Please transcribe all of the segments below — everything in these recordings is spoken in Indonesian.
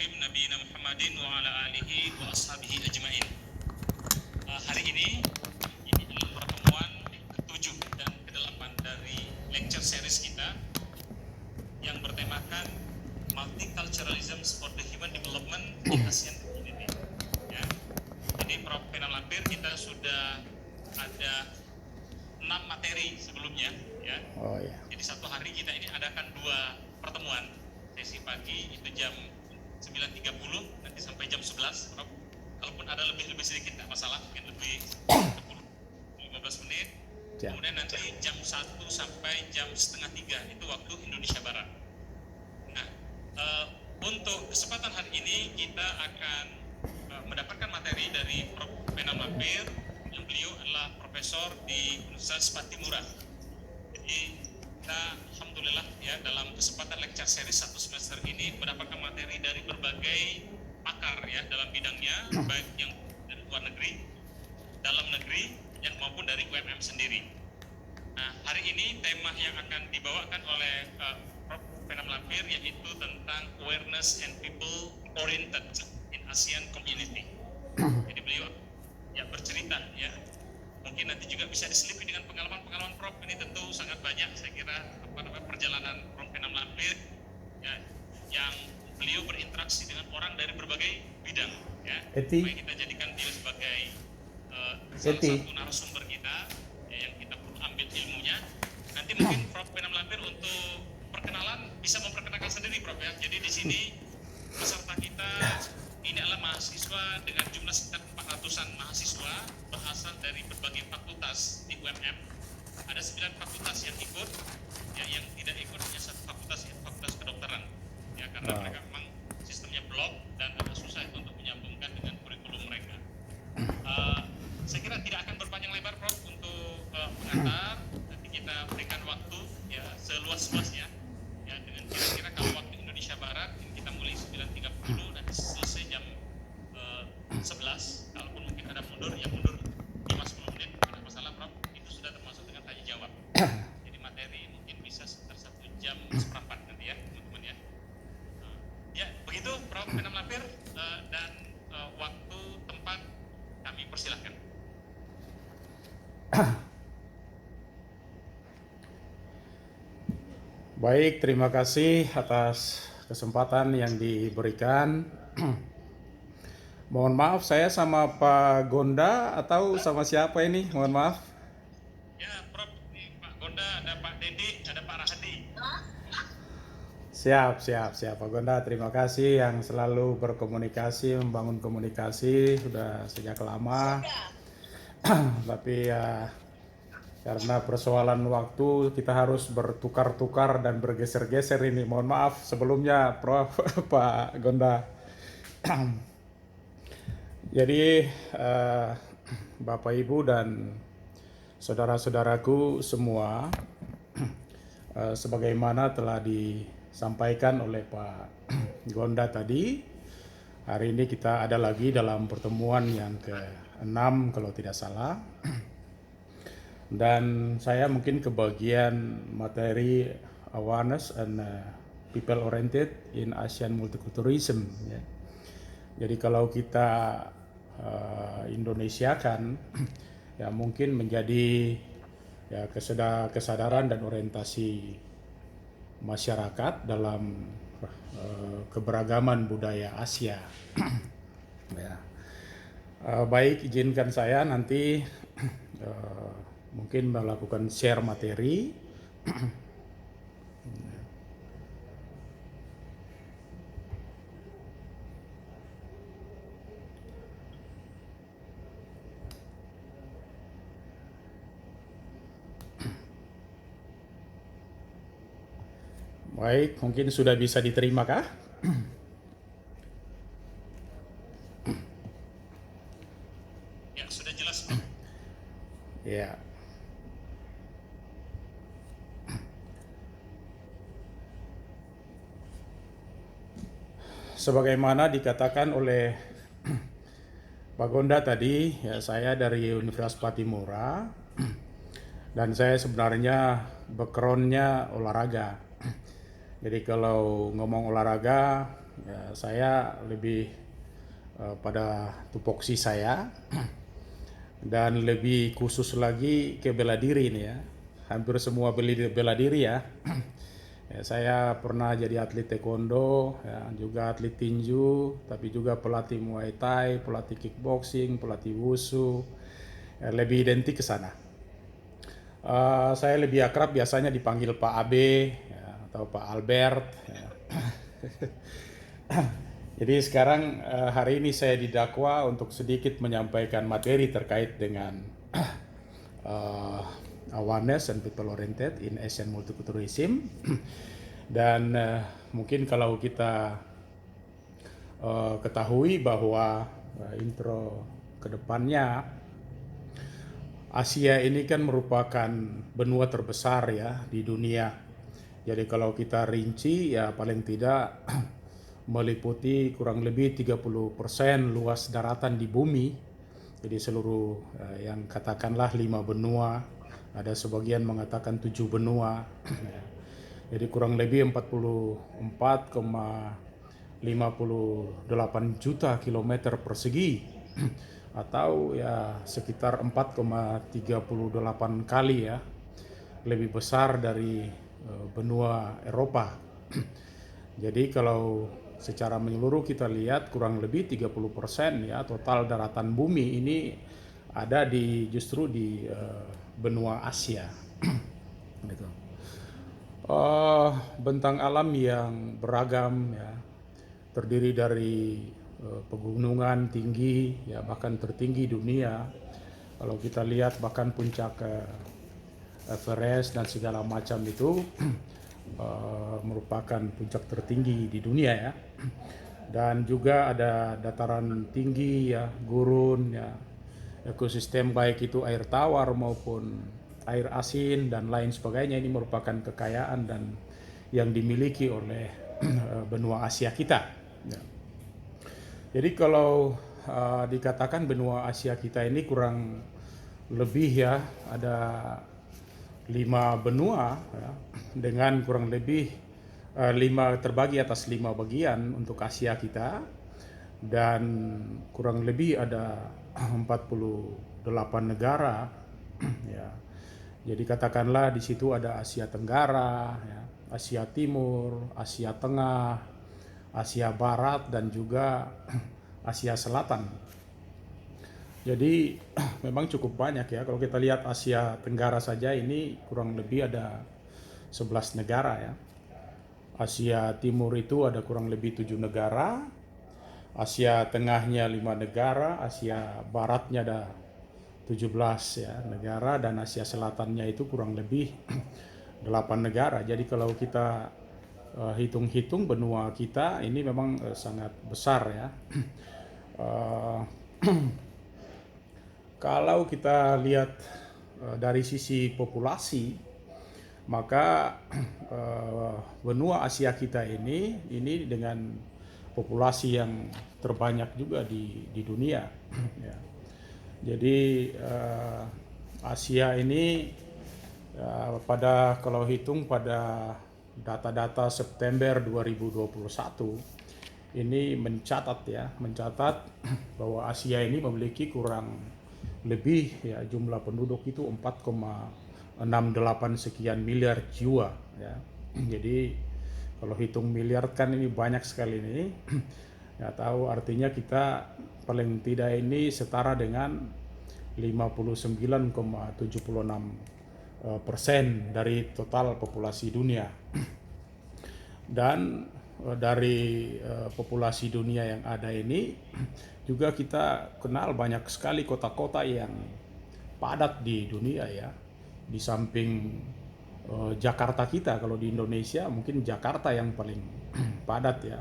karim nabiyina Muhammadin wa ala alihi wa ashabihi ajmain. Hari ini adalah pertemuan ke-7 dan ke-8 dari lecture series kita yang bertemakan Multiculturalism for the Human Development in ASEAN Community. Ya. Jadi Prof. Penam Lampir, kita sudah ada 6 materi sebelumnya, ya. Jadi satu hari kita ini adakan 2 pertemuan. Sesi pagi itu jam 9.30 nanti sampai jam 11, Prof. Kalaupun ada lebih sedikit tidak masalah, mungkin lebih 10-15 menit. Ya. Kemudian nanti jam 1 sampai jam setengah 3 itu waktu Indonesia Barat. Nah, untuk kesempatan hari ini kita akan mendapatkan materi dari Prof. Penam Lampir, yang beliau adalah profesor di Universitas Patimura. Jadi kita alhamdulillah ya dalam kesempatan lecture series 1 semester ini mendapatkan materi dari berbagai pakar ya dalam bidangnya, baik yang dari luar negeri, dalam negeri, yang maupun dari UMM sendiri. Nah, hari ini tema yang akan dibawakan oleh Prof. Penam Lampir yaitu tentang awareness and people oriented in ASEAN community. Jadi beliau ya bercerita ya, mungkin nanti juga bisa diselipi dengan pengalaman Prof. Ini tentu sangat banyak saya kira perjalanan Prof. Penam Lampir ya, yang beliau berinteraksi dengan orang dari berbagai bidang ya. Supaya kita jadikan beliau sebagai salah satu narasumber kita ya, yang kita perlu ambil ilmunya. Nanti mungkin Prof. Penam Lampir untuk perkenalan bisa memperkenalkan sendiri, Prof ya. Jadi di sini peserta kita ini adalah mahasiswa dengan jumlah sekitar 400-an mahasiswa berasal dari berbagai fakultas di UMM. Ada 9 fakultas yang ikut, ya, yang tidak ikut hanya 1 fakultas, ya, fakultas kedokteran. Ya, karena mereka memang sistemnya blok dan agak susah untuk menyambungkan dengan kurikulum mereka. Saya kira tidak akan berpanjang lebar, Prof, untuk mengantar. Nanti kita berikan waktu ya seluas-luasnya. Ya, dengan kira-kira kalau waktu Indonesia Barat ini kita mulai 9.30 nanti selesai jam 11. Kalaupun mungkin ada mundur, ya mundur 5-10 menit, tidak masalah, Prof. Itu sudah termasuk dengan tanya jawab. Jadi materi mungkin bisa sekitar 1 jam seperempat nanti ya, teman-teman ya. Ya, begitu Prof. Penam Lampir, dan waktu tempat kami persilahkan. Baik, terima kasih atas kesempatan yang diberikan. Mohon maaf, saya sama Pak Gonda atau sama siapa ini? Mohon maaf. Ya, Prof, ini Pak Gonda, ada Pak Dedi, ada Pak Rahadi. Siap Pak Gonda. Terima kasih yang selalu berkomunikasi, membangun komunikasi sudah sejak lama. Tapi ya karena persoalan waktu kita harus bertukar-tukar dan bergeser-geser ini. Mohon maaf sebelumnya, Prof. Pak Gonda. Jadi Bapak Ibu dan saudara-saudaraku semua, sebagaimana telah disampaikan oleh Pak Gonda tadi, hari ini kita ada lagi dalam pertemuan yang ke-6 kalau tidak salah. Dan saya mungkin kebagian materi awareness and people oriented in ASEAN multiculturalism ya. Jadi kalau kita Indonesia kan ya mungkin menjadi ya kesadaran dan orientasi masyarakat dalam keberagaman budaya Asia. Ya. Baik, izinkan saya nanti mungkin melakukan share materi. Baik, mungkin sudah bisa diterima kah? Ya, sudah jelas. Ya. Sebagaimana dikatakan oleh Pak Gonda tadi, ya saya dari Universitas Patimura dan saya sebenarnya backgroundnya olahraga. Jadi kalau ngomong olahraga, ya, saya lebih pada tupoksi saya dan lebih khusus lagi ke bela diri ini ya. Hampir semua bela diri ya. Ya, saya pernah jadi atlet taekwondo, ya, juga atlet tinju, tapi juga pelatih muay thai, pelatih kickboxing, pelatih wushu. Ya, lebih identik ke sana. Saya lebih akrab biasanya dipanggil Pak Abe ya, atau Pak Albert. Ya. Jadi sekarang hari ini saya didakwa untuk sedikit menyampaikan materi terkait dengan uh, awareness and people oriented in Asian multiculturalism. Dan mungkin kalau kita ketahui bahwa intro kedepannya, Asia ini kan merupakan benua terbesar ya di dunia. Jadi kalau kita rinci ya paling tidak meliputi kurang lebih 30% luas daratan di bumi. Jadi seluruh yang katakanlah 5 benua, ada sebagian mengatakan 7 benua. Jadi kurang lebih 44,58 juta kilometer persegi atau ya sekitar 4,38 kali ya lebih besar dari benua Eropa. Jadi kalau secara menyeluruh kita lihat kurang lebih 30% ya total daratan bumi ini ada justru di benua Asia. Gitu. Bentang alam yang beragam ya, terdiri dari pegunungan tinggi ya bahkan tertinggi dunia. Kalau kita lihat bahkan puncak Everest dan segala macam itu merupakan puncak tertinggi di dunia ya. Dan juga ada dataran tinggi ya, gurun ya, ekosistem baik itu air tawar maupun air asin dan lain sebagainya. Ini merupakan kekayaan dan yang dimiliki oleh benua Asia kita ya. Jadi kalau dikatakan benua Asia kita ini kurang lebih ya ada 5 benua ya, dengan kurang lebih 5 terbagi atas 5 bagian untuk Asia kita, dan kurang lebih ada 48 negara ya. Jadi katakanlah di situ ada Asia Tenggara ya, Asia Timur, Asia Tengah, Asia Barat dan juga Asia Selatan. Jadi memang cukup banyak ya. Kalau kita lihat Asia Tenggara saja ini kurang lebih ada 11 negara ya. Asia Timur itu ada kurang lebih 7 negara. Asia Tengahnya 5 negara, Asia Baratnya ada 17 ya negara, dan Asia Selatannya itu kurang lebih 8 negara. Jadi kalau kita hitung-hitung benua kita ini memang sangat besar ya. Kalau kita lihat dari sisi populasi, maka benua Asia kita ini dengan populasi yang terbanyak juga di dunia. Ya. Jadi Asia ini kalau hitung pada data-data September 2021 ini mencatat bahwa Asia ini memiliki kurang lebih ya jumlah penduduk itu 4,68 sekian miliar jiwa ya. Jadi kalau hitung miliar kan ini banyak sekali ini. Ya tahu artinya kita paling tidak ini setara dengan 59,76% dari total populasi dunia. Dan dari populasi dunia yang ada ini juga kita kenal banyak sekali kota-kota yang padat di dunia ya. Di samping Jakarta kita, kalau di Indonesia mungkin Jakarta yang paling padat ya.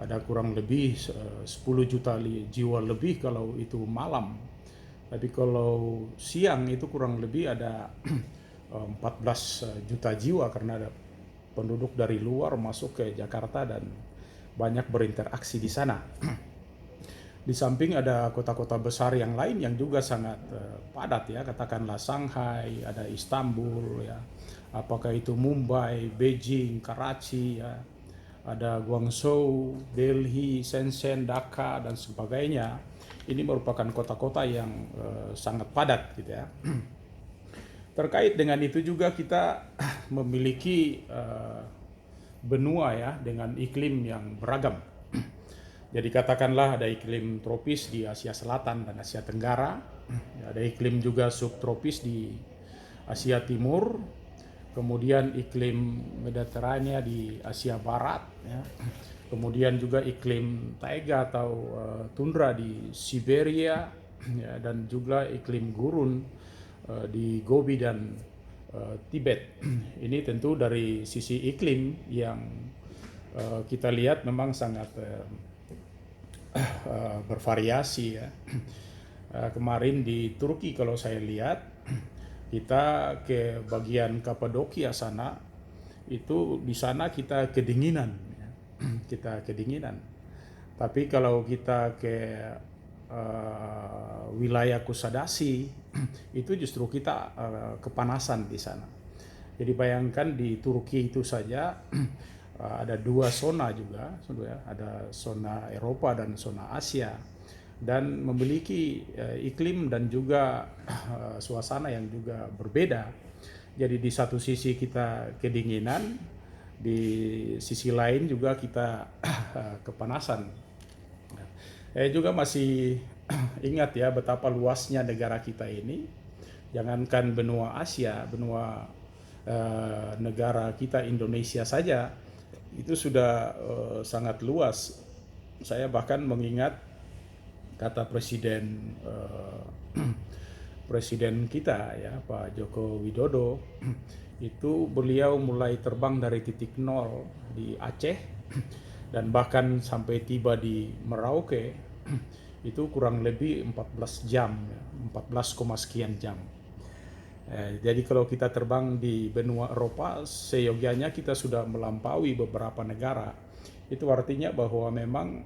Ada kurang lebih 10 juta jiwa lebih kalau itu malam. Tapi kalau siang itu kurang lebih ada 14 juta jiwa karena ada penduduk dari luar masuk ke Jakarta dan banyak berinteraksi di sana. Di samping ada kota-kota besar yang lain yang juga sangat padat ya, katakanlah Shanghai, ada Istanbul ya, apakah itu Mumbai, Beijing, Karachi ya, ada Guangzhou, Delhi, Shenzhen, Dhaka dan sebagainya. Ini merupakan kota-kota yang sangat padat gitu ya. Terkait dengan itu juga kita memiliki benua ya dengan iklim yang beragam. Jadi katakanlah ada iklim tropis di Asia Selatan dan Asia Tenggara, ada iklim juga subtropis di Asia Timur, kemudian iklim Mediterania di Asia Barat, ya. Kemudian juga iklim taiga atau tundra di Siberia, ya, dan juga iklim gurun di Gobi dan Tibet. Ini tentu dari sisi iklim yang kita lihat memang sangat bervariasi ya. Kemarin di Turki kalau saya lihat, kita ke bagian Kapadokia sana, itu di sana kita kedinginan ya. Kita kedinginan. Tapi kalau kita ke wilayah Kusadasi itu justru kita kepanasan di sana. Jadi bayangkan di Turki itu saja ada dua zona juga, ada zona Eropa dan zona Asia, dan memiliki iklim dan juga suasana yang juga berbeda. Jadi di satu sisi kita kedinginan, di sisi lain juga kita kepanasan. Juga masih ingat ya betapa luasnya negara kita ini. Jangankan benua Asia, benua negara kita Indonesia saja itu sudah sangat luas. Saya bahkan mengingat kata presiden kita ya, Pak Joko Widodo, itu beliau mulai terbang dari titik nol di Aceh dan bahkan sampai tiba di Merauke itu kurang lebih 14 jam, 14, sekian jam. Jadi kalau kita terbang di benua Eropa, seyogianya kita sudah melampaui beberapa negara. Itu artinya bahwa memang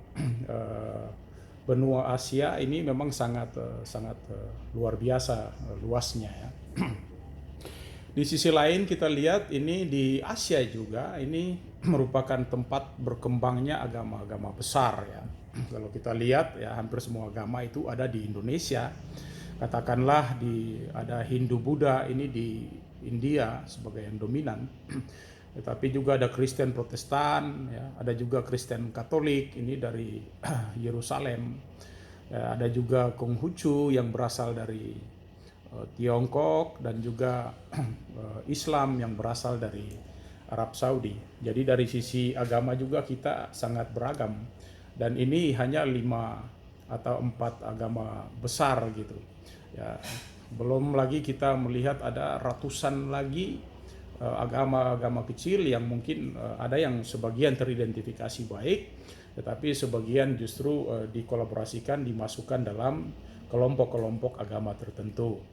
benua Asia ini memang sangat luar biasa luasnya ya. Di sisi lain kita lihat ini di Asia juga ini merupakan tempat berkembangnya agama-agama besar ya. Kalau kita lihat ya hampir semua agama itu ada di Indonesia. Katakanlah ada Hindu Buddha ini di India sebagai yang dominan, tetapi juga ada Kristen Protestan, ya, ada juga Kristen Katolik ini dari Yerusalem, ya, ada juga Konghucu yang berasal dari Tiongkok dan juga Islam yang berasal dari Arab Saudi. Jadi dari sisi agama juga kita sangat beragam dan ini hanya 5 atau 4 agama besar gitu. Ya, belum lagi kita melihat ada ratusan lagi agama-agama kecil yang mungkin ada yang sebagian teridentifikasi baik, tetapi sebagian justru dikolaborasikan, dimasukkan dalam kelompok-kelompok agama tertentu.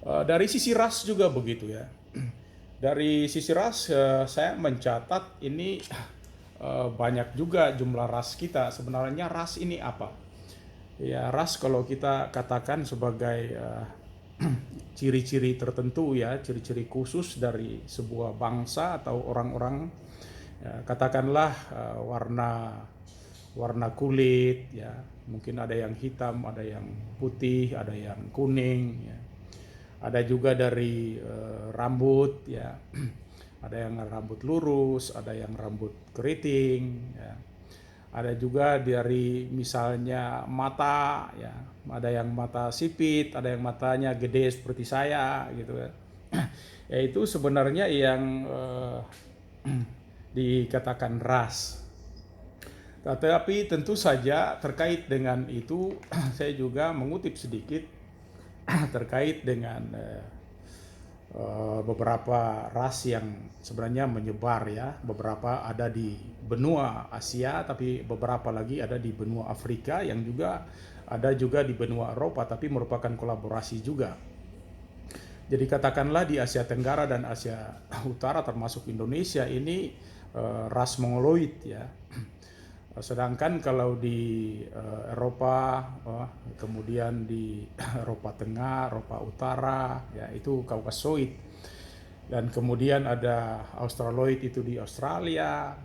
Dari sisi ras juga begitu ya. Dari sisi ras saya mencatat ini banyak juga jumlah ras kita. Sebenarnya ras ini apa? Ya, ras kalau kita katakan sebagai ciri-ciri tertentu ya, ciri-ciri khusus dari sebuah bangsa atau orang-orang, ya, katakanlah warna kulit ya, mungkin ada yang hitam, ada yang putih, ada yang kuning ya. Ada juga dari rambut ya. Ada yang rambut lurus, ada yang rambut keriting ya. Ada juga dari misalnya mata ya, ada yang mata sipit, ada yang matanya gede seperti saya gitu ya. Ya itu sebenarnya yang dikatakan ras. Tetapi tentu saja terkait dengan itu saya juga mengutip sedikit terkait dengan beberapa ras yang sebenarnya menyebar ya. Beberapa ada di benua Asia, tapi beberapa lagi ada di benua Afrika, yang juga ada juga di benua Eropa, tapi merupakan kolaborasi juga. Jadi katakanlah di Asia Tenggara dan Asia Utara termasuk Indonesia ini ras Mongoloid ya. Sedangkan kalau di Eropa, kemudian di Eropa Tengah, Eropa Utara, ya itu Kaukasoid. Dan kemudian ada Australoid itu di Australia,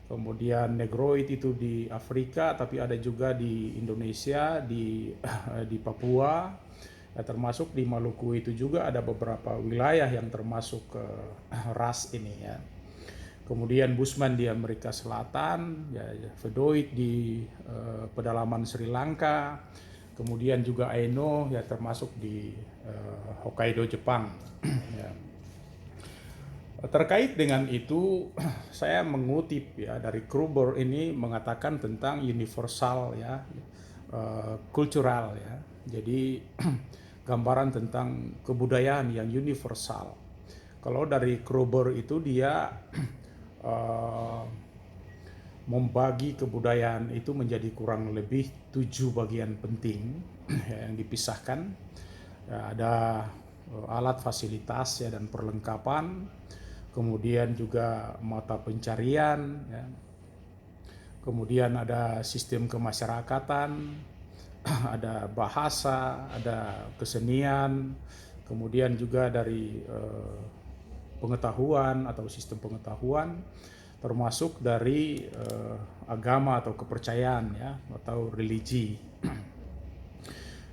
kemudian Negroid itu di Afrika, tapi ada juga di Indonesia, di Papua, ya, termasuk di Maluku itu juga ada beberapa wilayah yang termasuk ras ini ya. Kemudian Bushman di Amerika Selatan, ya, Vedoid di pedalaman Sri Lanka, kemudian juga Aino ya termasuk di Hokkaido Jepang. Ya. Terkait dengan itu, saya mengutip ya dari Gruber ini mengatakan tentang universal ya, kultural ya. Jadi gambaran tentang kebudayaan yang universal. Kalau dari Gruber itu dia membagi kebudayaan itu menjadi kurang lebih 7 bagian penting yang dipisahkan. Ya, ada alat fasilitas ya dan perlengkapan, kemudian juga mata pencarian, ya. Kemudian ada sistem kemasyarakatan, ada bahasa, ada kesenian, kemudian juga dari pengetahuan atau sistem pengetahuan, termasuk dari agama atau kepercayaan ya atau religi.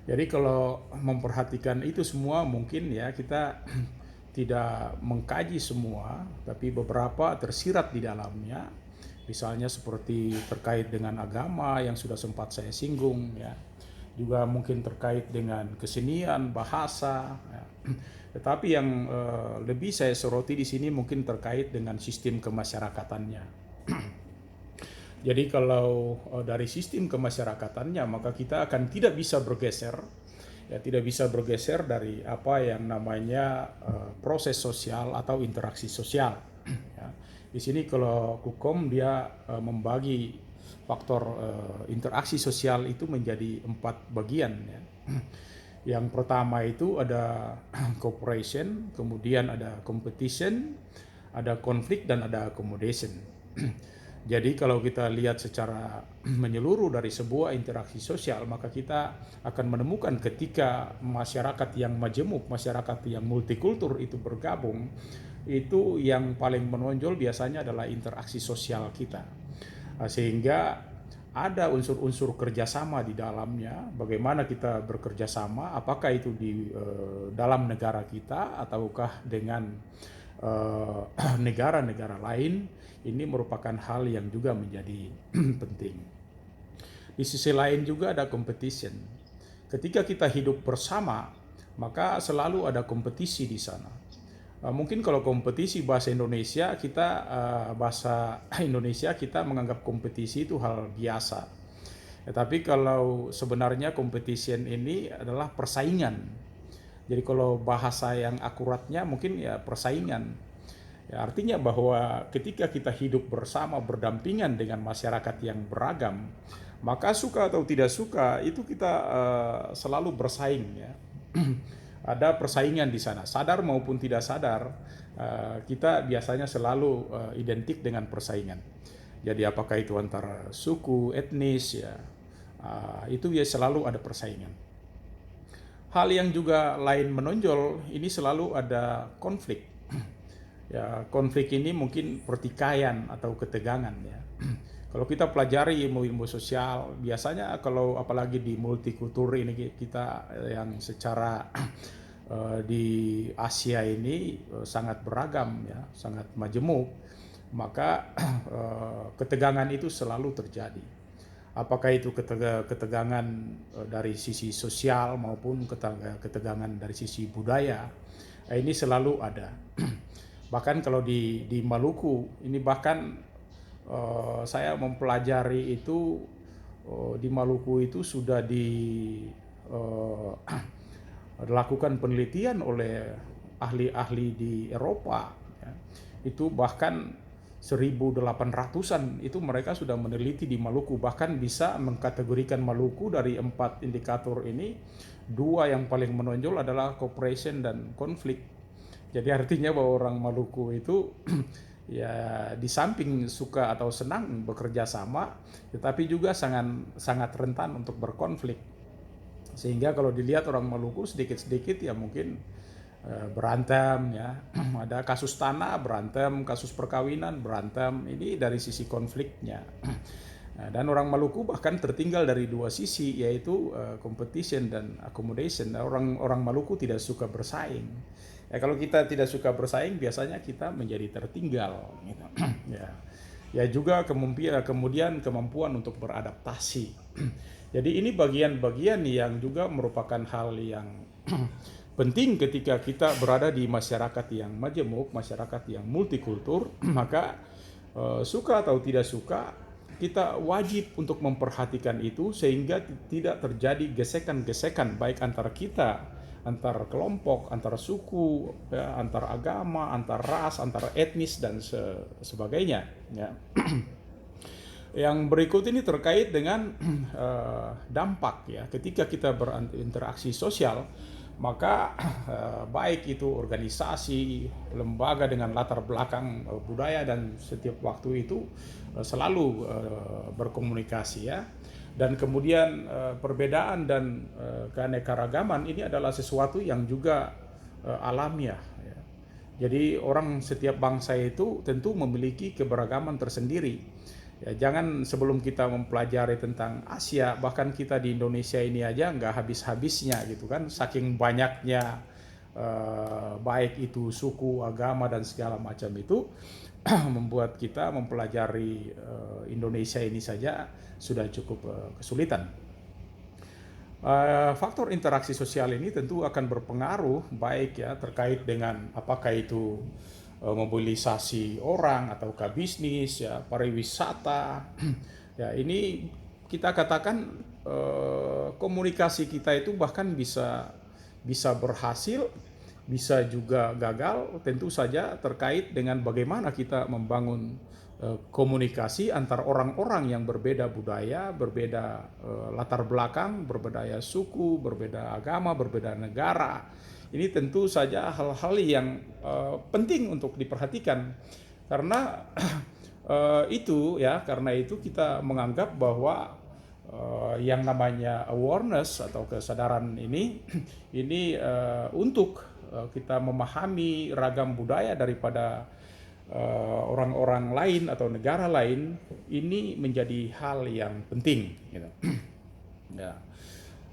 Jadi kalau memperhatikan itu semua mungkin ya kita tidak mengkaji semua, tapi beberapa tersirat di dalamnya. Misalnya seperti terkait dengan agama yang sudah sempat saya singgung ya. Juga mungkin terkait dengan kesenian, bahasa ya. Tetapi yang lebih saya soroti di sini mungkin terkait dengan sistem kemasyarakatannya. Jadi kalau dari sistem kemasyarakatannya maka kita akan tidak bisa bergeser, ya tidak bisa bergeser dari apa yang namanya proses sosial atau interaksi sosial. Ya. Di sini kalau Kukom dia membagi faktor interaksi sosial itu menjadi 4 bagian. Ya. Yang pertama itu ada cooperation, kemudian ada competition, ada konflik dan ada accommodation. Jadi kalau kita lihat secara menyeluruh dari sebuah interaksi sosial, maka kita akan menemukan ketika masyarakat yang majemuk, masyarakat yang multikultur itu bergabung, itu yang paling menonjol biasanya adalah interaksi sosial kita. Sehingga ada unsur-unsur kerjasama di dalamnya, bagaimana kita bekerjasama, apakah itu di dalam negara kita ataukah dengan negara-negara lain. Ini merupakan hal yang juga menjadi penting. Di sisi lain juga ada competition. Ketika kita hidup bersama, maka selalu ada kompetisi di sana. Mungkin kalau kompetisi bahasa Indonesia kita menganggap kompetisi itu hal biasa. Tapi kalau sebenarnya competition ini adalah persaingan. Jadi kalau bahasa yang akuratnya mungkin ya persaingan. Ya, artinya bahwa ketika kita hidup bersama berdampingan dengan masyarakat yang beragam, maka suka atau tidak suka itu kita selalu bersaing ya. Ada persaingan di sana, sadar maupun tidak sadar, kita biasanya selalu identik dengan persaingan. Jadi apakah itu antara suku, etnis ya, itu ya selalu ada persaingan. Hal yang juga lain menonjol, ini selalu ada konflik. Ya, konflik ini mungkin pertikaian atau ketegangan ya. Kalau kita pelajari ilmu-ilmu sosial, biasanya kalau apalagi di multikultur ini kita yang secara di Asia ini sangat beragam ya, sangat majemuk, maka ketegangan itu selalu terjadi. Apakah itu ketegangan dari sisi sosial maupun ketegangan dari sisi budaya, ini selalu ada. Bahkan kalau di Maluku ini bahkan saya mempelajari itu di Maluku itu sudah dilakukan penelitian oleh ahli-ahli di Eropa ya. Itu bahkan 1800-an itu mereka sudah meneliti di Maluku, bahkan bisa mengkategorikan Maluku dari 4 indikator ini, 2 yang paling menonjol adalah cooperation dan konflik. Jadi artinya bahwa orang Maluku itu ya di samping suka atau senang bekerja sama, tetapi juga sangat rentan untuk berkonflik. Sehingga kalau dilihat orang Maluku sedikit-sedikit ya mungkin berantem ya. Ada kasus tanah berantem, kasus perkawinan berantem. Ini dari sisi konfliknya. Nah, dan orang Maluku bahkan tertinggal dari dua sisi, yaitu competition dan accommodation. Nah, orang Maluku tidak suka bersaing. Ya, kalau kita tidak suka bersaing, biasanya kita menjadi tertinggal. Gitu. Ya. Ya juga kemudian kemampuan untuk beradaptasi. Jadi ini bagian-bagian yang juga merupakan hal yang penting ketika kita berada di masyarakat yang majemuk, masyarakat yang multikultur. Maka suka atau tidak suka, kita wajib untuk memperhatikan itu sehingga tidak terjadi gesekan-gesekan baik antara kita, antar kelompok, antar suku, ya, antar agama, antar ras, antar etnis dan sebagainya. Ya. Yang berikut ini terkait dengan dampak ya ketika kita berinteraksi sosial, maka baik itu organisasi, lembaga dengan latar belakang budaya dan setiap waktu itu selalu berkomunikasi ya. Dan kemudian perbedaan dan keanekaragaman ini adalah sesuatu yang juga alamiah ya. Jadi setiap bangsa itu tentu memiliki keberagaman tersendiri. Ya, jangan sebelum kita mempelajari tentang Asia, bahkan kita di Indonesia ini aja nggak habis-habisnya gitu kan, saking banyaknya baik itu suku, agama dan segala macam itu membuat kita mempelajari Indonesia ini saja sudah cukup kesulitan. Faktor interaksi sosial ini tentu akan berpengaruh baik ya terkait dengan apakah itu mobilisasi orang ataukah bisnis ya, pariwisata. Ya, ini kita katakan komunikasi kita itu bahkan bisa berhasil, bisa juga gagal, tentu saja terkait dengan bagaimana kita membangun komunikasi antar orang-orang yang berbeda budaya, berbeda latar belakang, berbeda suku, berbeda agama, berbeda negara. Ini tentu saja hal-hal yang penting untuk diperhatikan karena karena itu kita menganggap bahwa yang namanya awareness atau kesadaran ini untuk kita memahami ragam budaya daripada orang-orang lain atau negara lain, ini menjadi hal yang penting gitu. Ya.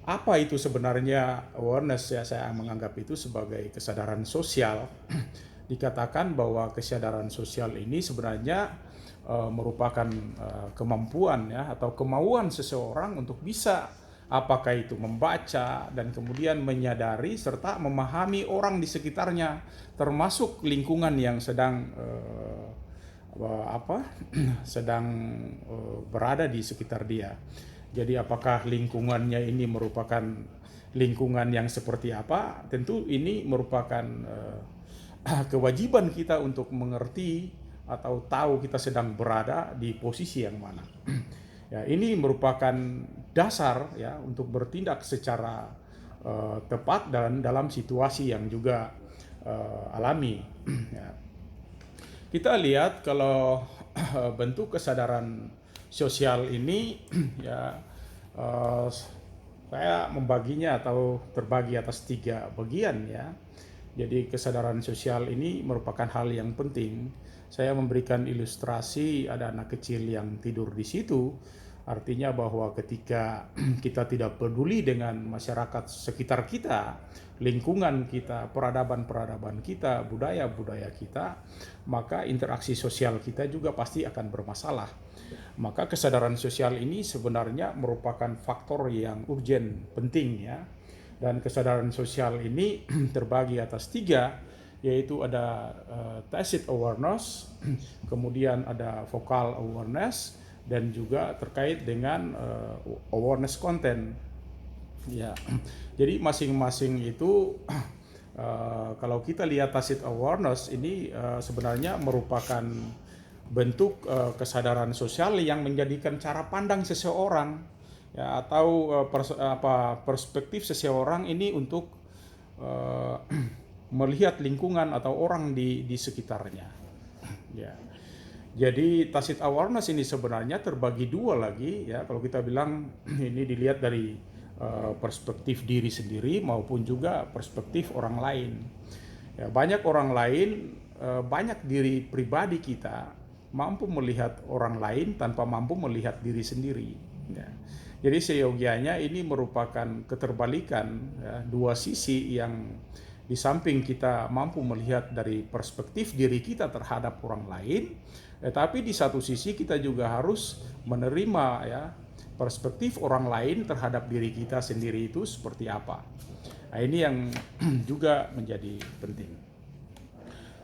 Apa itu sebenarnya awareness ya, saya menganggap itu sebagai kesadaran sosial. Dikatakan bahwa kesadaran sosial ini sebenarnya merupakan kemampuan ya atau kemauan seseorang untuk bisa apakah itu membaca dan kemudian menyadari serta memahami orang di sekitarnya, termasuk lingkungan yang sedang berada di sekitar dia. Jadi apakah lingkungannya ini merupakan lingkungan yang seperti apa? Tentu ini merupakan kewajiban kita untuk mengerti atau tahu kita sedang berada di posisi yang mana. Ya, ini merupakan dasar ya untuk bertindak secara tepat dalam situasi yang juga alami. Ya. Kita lihat kalau bentuk kesadaran sosial ini ya saya membaginya atau terbagi atas 3 bagian ya. Jadi kesadaran sosial ini merupakan hal yang penting. Saya memberikan ilustrasi ada anak kecil yang tidur di situ. Artinya bahwa ketika kita tidak peduli dengan masyarakat sekitar kita, lingkungan kita, peradaban-peradaban kita, budaya-budaya kita, maka interaksi sosial kita juga pasti akan bermasalah. Maka kesadaran sosial ini sebenarnya merupakan faktor yang urgent, penting ya. Dan kesadaran sosial ini terbagi atas 3, yaitu ada tacit awareness, kemudian ada vocal awareness, dan juga terkait dengan awareness content. Ya, jadi masing-masing itu kalau kita lihat tacit awareness ini sebenarnya merupakan bentuk kesadaran sosial yang menjadikan cara pandang seseorang ya, atau perspektif seseorang ini untuk melihat lingkungan atau orang di sekitarnya. Ya. Jadi tacit awareness ini sebenarnya terbagi 2 lagi ya. Kalau kita bilang ini dilihat dari perspektif diri sendiri maupun juga perspektif orang lain. Ya, banyak orang lain, banyak diri pribadi kita mampu melihat orang lain tanpa mampu melihat diri sendiri. Ya. Jadi seyogianya ini merupakan keterbalikan, ya, dua sisi yang di samping kita mampu melihat dari perspektif diri kita terhadap orang lain, tetapi di satu sisi kita juga harus menerima, ya, perspektif orang lain terhadap diri kita sendiri itu seperti apa. Nah, ini yang juga menjadi penting.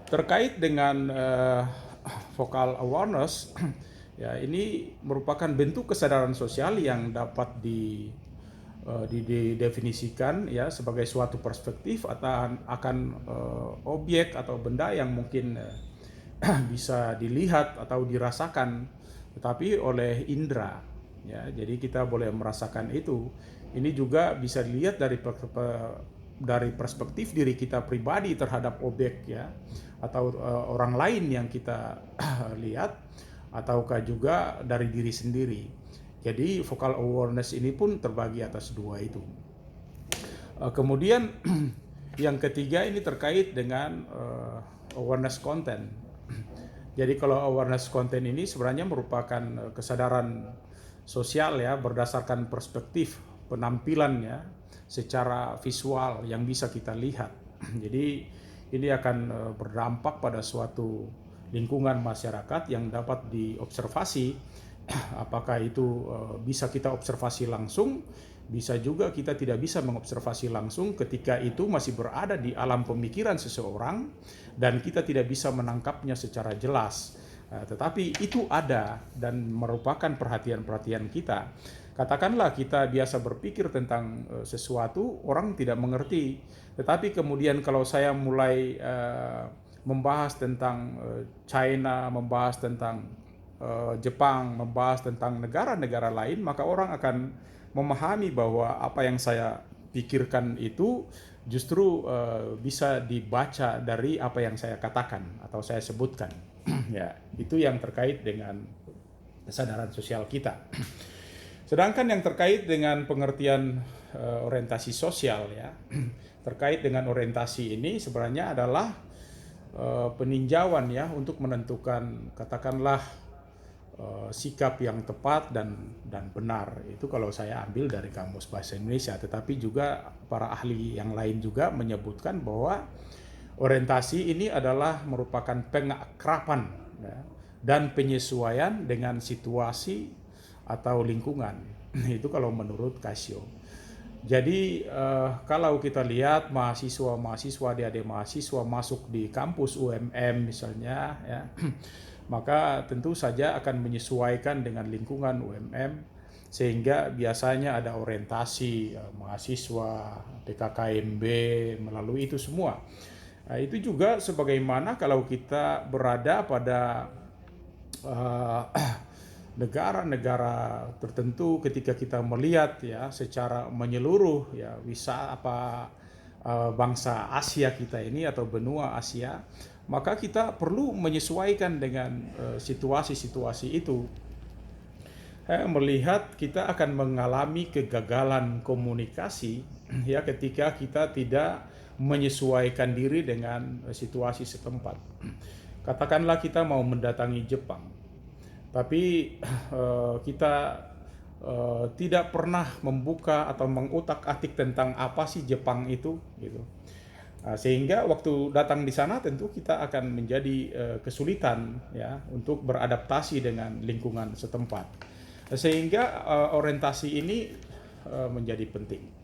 Terkait dengan vocal awareness, ya, ini merupakan bentuk kesadaran sosial yang dapat didefinisikan, ya, sebagai suatu perspektif atau akan objek atau benda yang mungkin bisa dilihat atau dirasakan tetapi oleh indera, ya. Jadi kita boleh merasakan itu. Ini juga bisa dilihat dari perspektif diri kita pribadi terhadap objek, ya, atau orang lain yang kita lihat, ataukah juga dari diri sendiri. Jadi vocal awareness ini pun terbagi atas dua itu. Kemudian yang ketiga ini terkait dengan awareness content. Jadi kalau awareness content ini sebenarnya merupakan kesadaran sosial, ya, berdasarkan perspektif penampilannya secara visual yang bisa kita lihat. Jadi ini akan berdampak pada suatu lingkungan masyarakat yang dapat diobservasi, apakah itu bisa kita observasi langsung, bisa juga kita tidak bisa mengobservasi langsung ketika itu masih berada di alam pemikiran seseorang dan kita tidak bisa menangkapnya secara jelas. Tetapi itu ada dan merupakan perhatian-perhatian kita. Katakanlah kita biasa berpikir tentang sesuatu, orang tidak mengerti. Tetapi kemudian kalau saya mulai membahas tentang China, membahas tentang Jepang, membahas tentang negara-negara lain, maka orang akan memahami bahwa apa yang saya pikirkan itu justru bisa dibaca dari apa yang saya katakan atau saya sebutkan. Ya, itu yang terkait dengan kesadaran sosial kita. Sedangkan yang terkait dengan pengertian orientasi sosial, ya, terkait dengan orientasi ini sebenarnya adalah peninjauan, ya, untuk menentukan katakanlah sikap yang tepat dan benar. Itu kalau saya ambil dari Kamus Bahasa Indonesia, tetapi juga para ahli yang lain juga menyebutkan bahwa orientasi ini adalah merupakan pengakraban, ya, dan penyesuaian dengan situasi atau lingkungan. Itu kalau menurut Casio. Jadi kalau kita lihat mahasiswa, adik-adik mahasiswa masuk di kampus UMM misalnya, ya, maka tentu saja akan menyesuaikan dengan lingkungan UMM, sehingga biasanya ada orientasi mahasiswa, PKKMB, melalui itu semua. Nah, itu juga sebagaimana kalau kita berada pada negara-negara tertentu, ketika kita melihat, ya, secara menyeluruh, ya, bangsa Asia kita ini atau benua Asia, maka kita perlu menyesuaikan dengan situasi-situasi itu. Melihat kita akan mengalami kegagalan komunikasi, ya, ketika kita tidak menyesuaikan diri dengan situasi setempat. Katakanlah kita mau mendatangi Jepang, tapi kita tidak pernah membuka atau mengutak-atik tentang apa sih Jepang itu, gitu. Sehingga waktu datang di sana tentu kita akan menjadi kesulitan, ya, untuk beradaptasi dengan lingkungan setempat. Sehingga orientasi ini menjadi penting.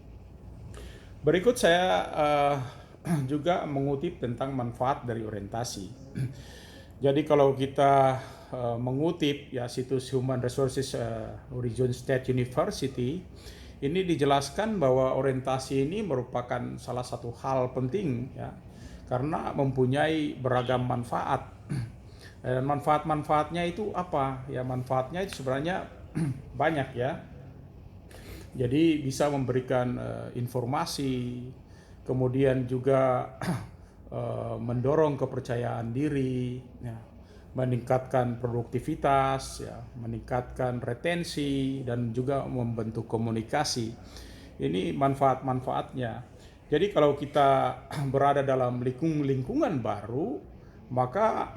Berikut saya juga mengutip tentang manfaat dari orientasi. Jadi kalau kita mengutip, ya, situs Human Resources Horizon State University, ini dijelaskan bahwa orientasi ini merupakan salah satu hal penting, ya, karena mempunyai beragam manfaat. Dan manfaat-manfaatnya itu apa? Ya, manfaatnya itu sebenarnya banyak, ya. Jadi bisa memberikan informasi, kemudian juga mendorong kepercayaan diri, ya, meningkatkan produktivitas, ya, meningkatkan retensi, dan juga membentuk komunikasi. ini manfaat-manfaatnya. Jadi kalau kita berada dalam lingkungan baru, maka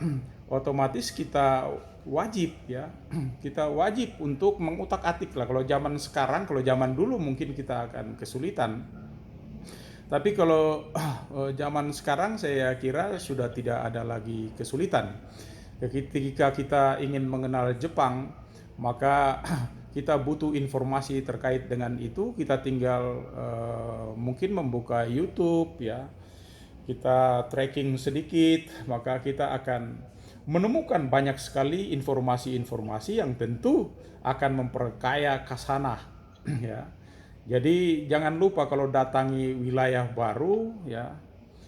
otomatis kita wajib ya, kita wajib untuk mengutak-atik lah. Kalau zaman sekarang, kalau zaman dulu mungkin kita akan kesulitan. Tapi kalau zaman sekarang saya kira sudah tidak ada lagi kesulitan. Ketika kita ingin mengenal Jepang, maka kita butuh informasi terkait dengan itu, kita tinggal mungkin membuka YouTube ya. Kita tracking sedikit, maka kita akan menemukan banyak sekali informasi-informasi yang tentu akan memperkaya Kasana ya. Jadi jangan lupa kalau datangi wilayah baru ya,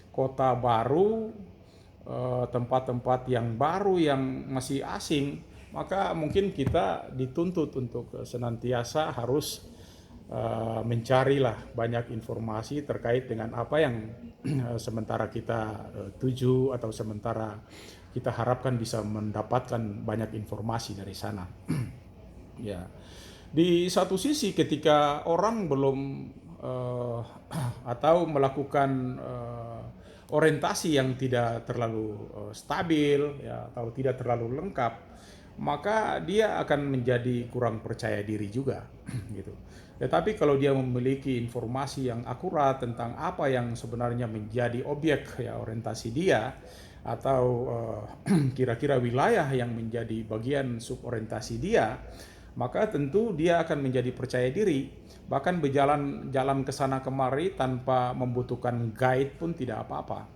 kota baru, tempat-tempat yang baru yang masih asing, maka mungkin kita dituntut untuk senantiasa harus mencarilah banyak informasi terkait dengan apa yang sementara kita tuju atau sementara kita harapkan bisa mendapatkan banyak informasi dari sana. Ya. Di satu sisi ketika orang belum atau melakukan orientasi yang tidak terlalu stabil ya, atau tidak terlalu lengkap, maka dia akan menjadi kurang percaya diri juga gitu. Tetapi kalau dia memiliki informasi yang akurat tentang apa yang sebenarnya menjadi objek ya orientasi dia, atau kira-kira wilayah yang menjadi bagian suborientasi dia, maka tentu dia akan menjadi percaya diri, bahkan berjalan ke sana kemari tanpa membutuhkan guide pun tidak apa-apa.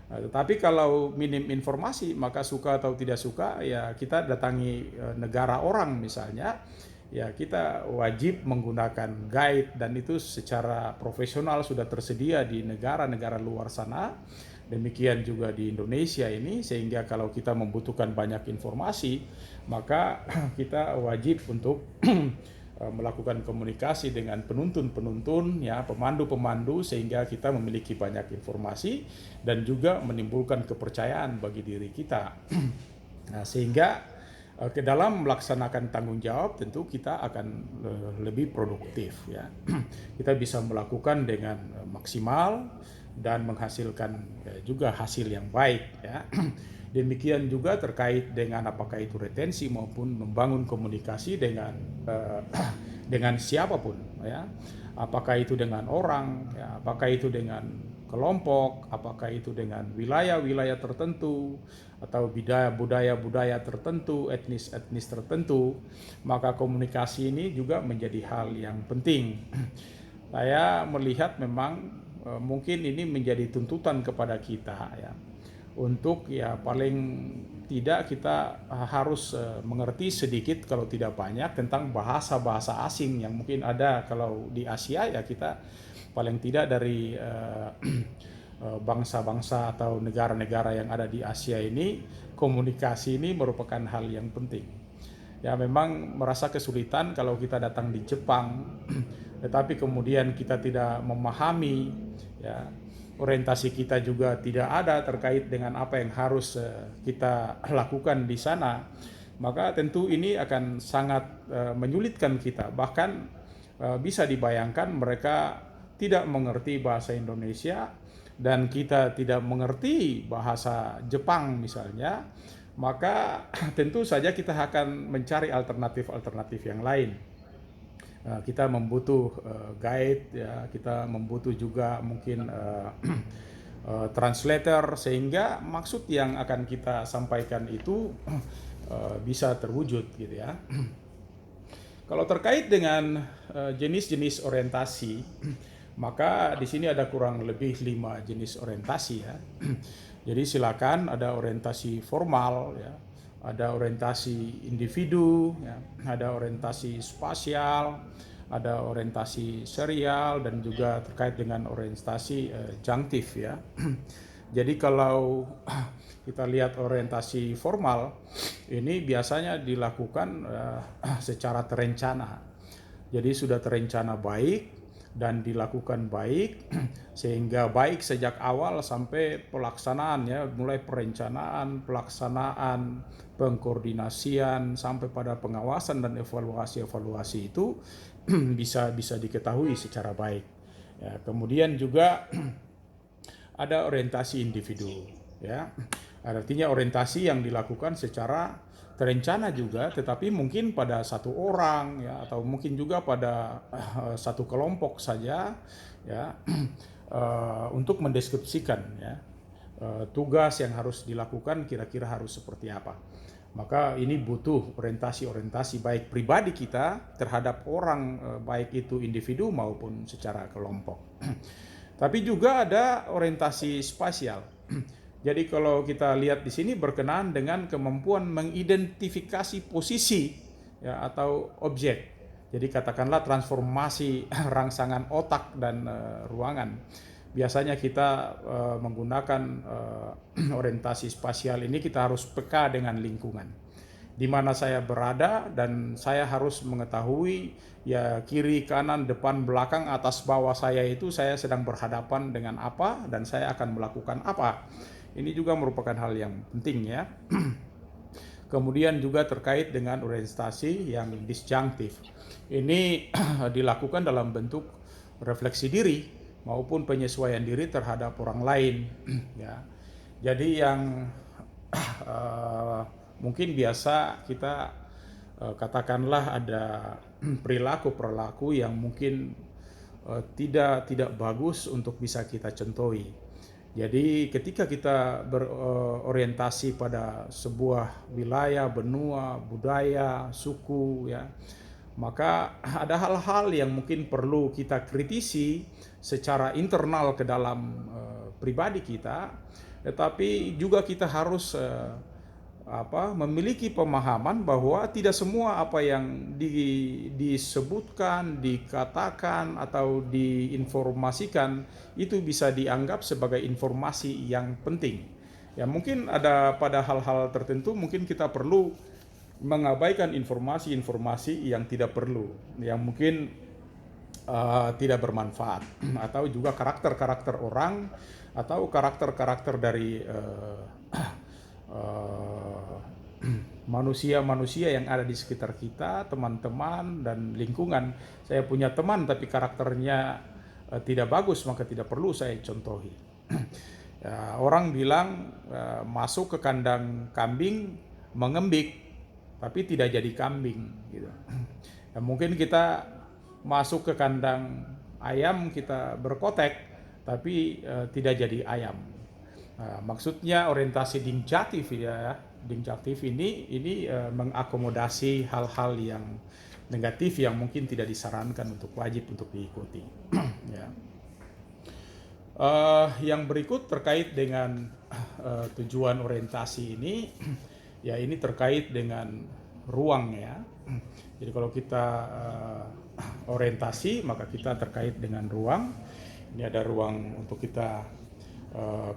Tetapi kalau minim informasi, maka suka atau tidak suka ya kita datangi negara orang misalnya, ya kita wajib menggunakan guide, dan itu secara profesional sudah tersedia di negara-negara luar sana. Demikian juga di Indonesia ini, sehingga kalau kita membutuhkan banyak informasi, maka kita wajib untuk melakukan komunikasi dengan penuntun-penuntun ya, pemandu-pemandu, sehingga kita memiliki banyak informasi dan juga menimbulkan kepercayaan bagi diri kita. Nah, sehingga ke dalam melaksanakan tanggung jawab tentu kita akan lebih produktif ya. Kita bisa melakukan dengan maksimal dan menghasilkan juga hasil yang baik ya. Demikian juga terkait dengan apakah itu retensi maupun membangun komunikasi dengan siapapun ya. Apakah itu dengan orang ya, apakah itu dengan kelompok, apakah itu dengan wilayah-wilayah tertentu atau budaya-budaya tertentu, etnis tertentu, maka komunikasi ini juga menjadi hal yang penting. Saya melihat memang mungkin ini menjadi tuntutan kepada kita ya, untuk ya paling tidak kita harus mengerti sedikit kalau tidak banyak tentang bahasa-bahasa asing yang mungkin ada. Kalau di Asia ya kita paling tidak dari bangsa-bangsa atau negara-negara yang ada di Asia ini, komunikasi ini merupakan hal yang penting. Ya memang merasa kesulitan kalau kita datang di Jepang, tetapi kemudian kita tidak memahami ya, orientasi kita juga tidak ada terkait dengan apa yang harus kita lakukan di sana, maka tentu ini akan sangat menyulitkan kita. Bahkan bisa dibayangkan mereka tidak mengerti bahasa Indonesia dan kita tidak mengerti bahasa Jepang misalnya, maka tentu saja kita akan mencari alternatif-alternatif yang lain. Kita membutuh guide ya, kita membutuh juga mungkin translator, sehingga maksud yang akan kita sampaikan itu bisa terwujud gitu ya. Kalau terkait dengan jenis-jenis orientasi, maka di sini ada kurang lebih 5 jenis orientasi ya. Jadi silakan, ada orientasi formal ya, ada orientasi individu ya, ada orientasi spasial, ada orientasi serial, dan juga terkait dengan orientasi junctif ya. Jadi kalau kita lihat orientasi formal ini biasanya dilakukan secara terencana. Jadi sudah terencana baik dan dilakukan baik, sehingga baik sejak awal sampai pelaksanaan ya, mulai perencanaan, pelaksanaan, pengkoordinasian sampai pada pengawasan dan evaluasi itu bisa diketahui secara baik. Ya, kemudian juga ada orientasi individu, ya. Artinya orientasi yang dilakukan secara terencana juga, tetapi mungkin pada satu orang, ya, atau mungkin juga pada satu kelompok saja, ya, untuk mendeskripsikan, ya, tugas yang harus dilakukan kira-kira harus seperti apa. Maka ini butuh orientasi baik pribadi kita terhadap orang, baik itu individu maupun secara kelompok. Tapi juga ada orientasi spasial. Jadi kalau kita lihat di sini berkenaan dengan kemampuan mengidentifikasi posisi, ya, atau objek. Jadi katakanlah transformasi rangsangan otak dan ruangan. Biasanya kita menggunakan orientasi spasial ini, kita harus peka dengan lingkungan di mana saya berada, dan saya harus mengetahui ya kiri, kanan, depan, belakang, atas, bawah saya itu saya sedang berhadapan dengan apa dan saya akan melakukan apa. Ini juga merupakan hal yang penting, ya. Kemudian juga terkait dengan orientasi yang disjunktif. Ini dilakukan dalam bentuk refleksi diri maupun penyesuaian diri terhadap orang lain, ya. Jadi yang mungkin biasa kita katakanlah ada perilaku yang mungkin tidak bagus untuk bisa kita contohi. Jadi ketika kita berorientasi pada sebuah wilayah, benua, budaya, suku, ya, maka ada hal-hal yang mungkin perlu kita kritisi secara internal ke dalam pribadi kita, tetapi juga kita harus memiliki pemahaman bahwa tidak semua apa yang disebutkan, dikatakan, atau diinformasikan itu bisa dianggap sebagai informasi yang penting. Ya, mungkin ada pada hal-hal tertentu mungkin kita perlu mengabaikan informasi-informasi yang tidak perlu, yang mungkin tidak bermanfaat, atau juga karakter-karakter orang atau karakter-karakter dari manusia-manusia yang ada di sekitar kita, teman-teman dan lingkungan. Saya punya teman tapi karakternya tidak bagus, maka tidak perlu saya contohi. Ya, orang bilang masuk ke kandang kambing mengembik tapi tidak jadi kambing, gitu. Ya, mungkin kita masuk ke kandang ayam kita berkotek tapi tidak jadi ayam. Nah, maksudnya orientasi dingjaktif, ya. Dingjaktif ini mengakomodasi hal-hal yang negatif yang mungkin tidak disarankan untuk wajib untuk diikuti. Ya. Yang berikut terkait dengan tujuan orientasi ini, ya, ini terkait dengan ruang, ya. Jadi kalau kita orientasi maka kita terkait dengan ruang. Ini ada ruang untuk kita.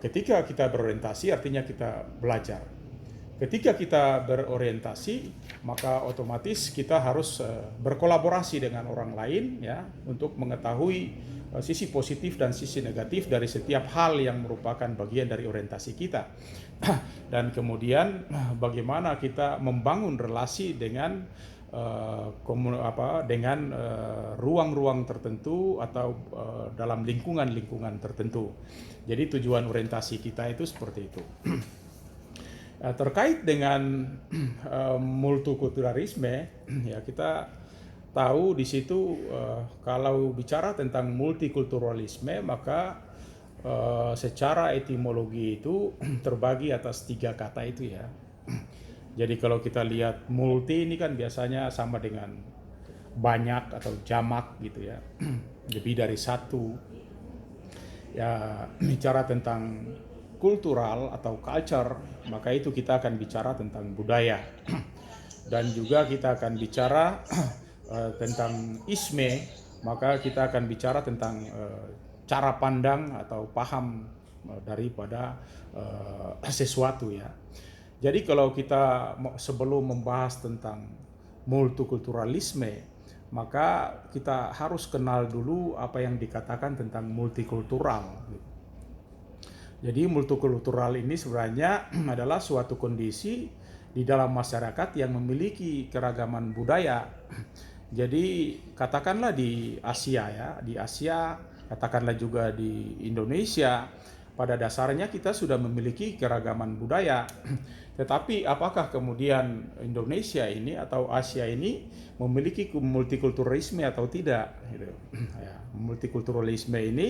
Ketika kita berorientasi artinya kita belajar. Ketika kita berorientasi maka otomatis kita harus berkolaborasi dengan orang lain, ya, untuk mengetahui sisi positif dan sisi negatif dari setiap hal yang merupakan bagian dari orientasi kita. Dan kemudian bagaimana kita membangun relasi dengan ruang-ruang tertentu atau dalam lingkungan-lingkungan tertentu. Jadi tujuan orientasi kita itu seperti itu. Terkait dengan multikulturalisme, ya, kita tahu di situ kalau bicara tentang multikulturalisme maka secara etimologi itu terbagi atas 3 kata itu, ya. Jadi kalau kita lihat multi ini kan biasanya sama dengan banyak atau jamak, gitu, ya. Lebih dari satu. Ya, bicara tentang kultural atau culture, maka itu kita akan bicara tentang budaya. Dan juga kita akan bicara tentang isme, maka kita akan bicara tentang cara pandang atau paham daripada sesuatu, ya. Jadi kalau kita sebelum membahas tentang multikulturalisme, maka kita harus kenal dulu apa yang dikatakan tentang multikultural. Jadi multikultural ini sebenarnya adalah suatu kondisi di dalam masyarakat yang memiliki keragaman budaya, Jadi katakanlah di Asia ya, di Asia, katakanlah juga di Indonesia, pada dasarnya kita sudah memiliki keragaman budaya. Tetapi apakah kemudian Indonesia ini atau Asia ini memiliki multikulturalisme atau tidak? Gitu. Ya, multikulturalisme ini